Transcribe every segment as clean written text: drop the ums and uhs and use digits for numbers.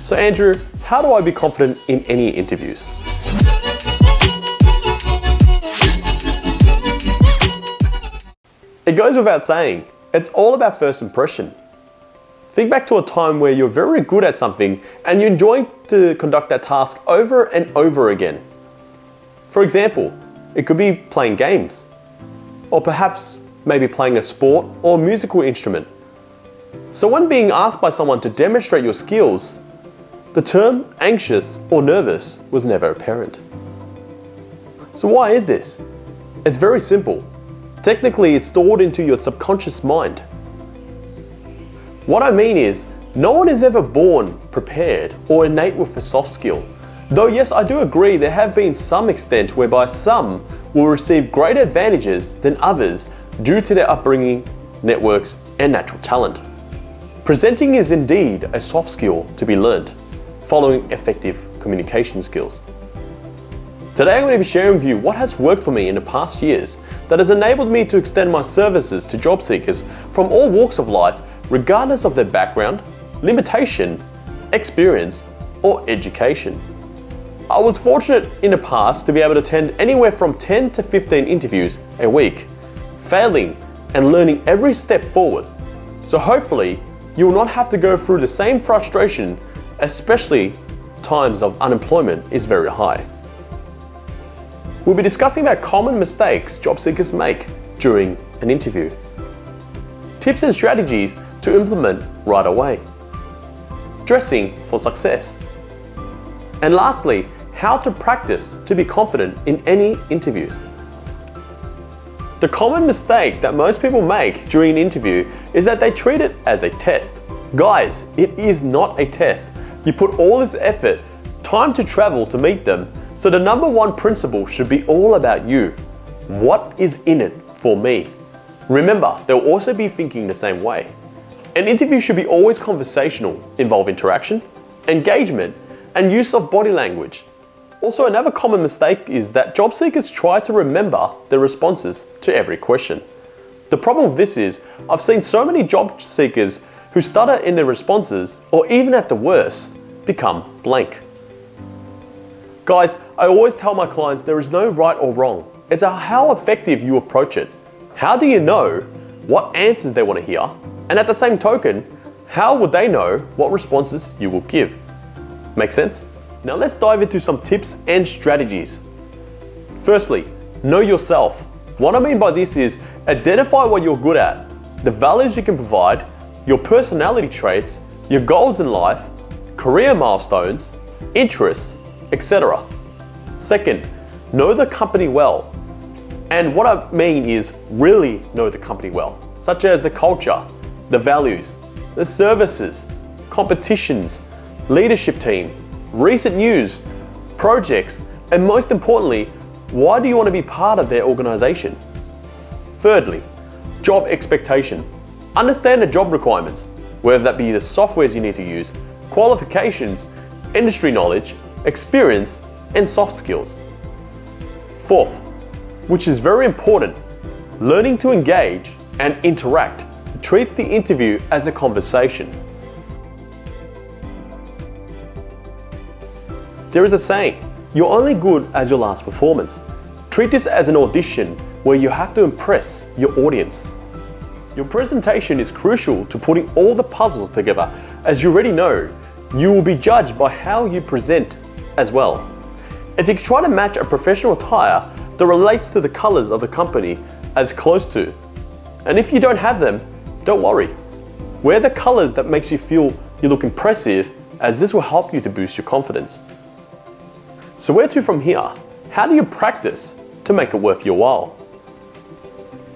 So Andrew, how do I be confident in any interviews? It goes without saying, it's all about first impression. Think back to a time where you're very good at something and you're enjoying to conduct that task over and over again. For example, it could be playing games, or perhaps maybe playing a sport or musical instrument. So when being asked by someone to demonstrate your skills, the term anxious or nervous was never apparent. So why is this? It's very simple. Technically, it's stored into your subconscious mind. What I mean is, no one is ever born prepared or innate with a soft skill. Though yes, I do agree there have been some extent whereby some will receive greater advantages than others due to their upbringing, networks, and natural talent. Presenting is indeed a soft skill to be learned, following effective communication skills. Today I'm going to be sharing with you what has worked for me in the past years that has enabled me to extend my services to job seekers from all walks of life, regardless of their background, limitation, experience, or education. I was fortunate in the past to be able to attend anywhere from 10 to 15 interviews a week, failing and learning every step forward. So hopefully you will not have to go through the same frustration, especially times of unemployment is very high. We'll be discussing about common mistakes job seekers make during an interview, tips and strategies to implement right away, dressing for success, and lastly, how to practice to be confident in any interviews. The common mistake that most people make during an interview is that they treat it as a test. Guys, it is not a test. You put all this effort, time to travel to meet them, so the number one principle should be all about you. What is in it for me? Remember, they'll also be thinking the same way. An interview should be always conversational, involve interaction, engagement, and use of body language. Also, another common mistake is that job seekers try to remember the responses to every question. The problem with this is, I've seen so many job seekers who stutter in their responses, or even at the worst, become blank. Guys, I always tell my clients there is no right or wrong. It's how effective you approach it. How do you know what answers they want to hear? And at the same token, how would they know what responses you will give? Make sense? Now let's dive into some tips and strategies. Firstly, know yourself. What I mean by this is identify what you're good at, the values you can provide, your personality traits, your goals in life, career milestones, interests, etc. Second, know the company well. And what I mean is really know the company well, such as the culture, the values, the services, competitions, leadership team, recent news, projects, and most importantly, why do you want to be part of their organization? Thirdly, job expectation. Understand the job requirements, whether that be the softwares you need to use, qualifications, industry knowledge, experience, and soft skills. Fourth, which is very important, learning to engage and interact. Treat the interview as a conversation. There is a saying, you're only good as your last performance. Treat this as an audition where you have to impress your audience. Your presentation is crucial to putting all the puzzles together. As you already know, you will be judged by how you present as well. If you try to match a professional attire that relates to the colors of the company as close to, and if you don't have them, don't worry. Wear the colors that makes you feel you look impressive, as this will help you to boost your confidence. So where to from here? How do you practice to make it worth your while?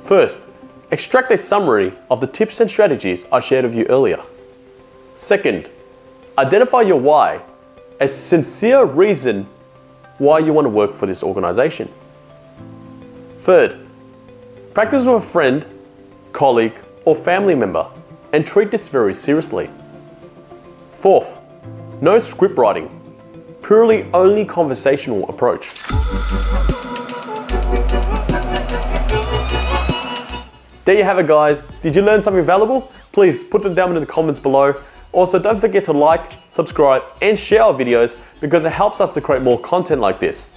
First, extract a summary of the tips and strategies I shared with you earlier. Second, identify your why, a sincere reason why you want to work for this organization. Third, practice with a friend, colleague, or family member and treat this very seriously. Fourth, no script writing, purely only conversational approach. There you have it, guys. Did you learn something valuable? Please put them down in the comments below. Also, don't forget to like, subscribe, and share our videos because it helps us to create more content like this.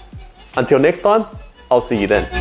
Until next time, I'll see you then.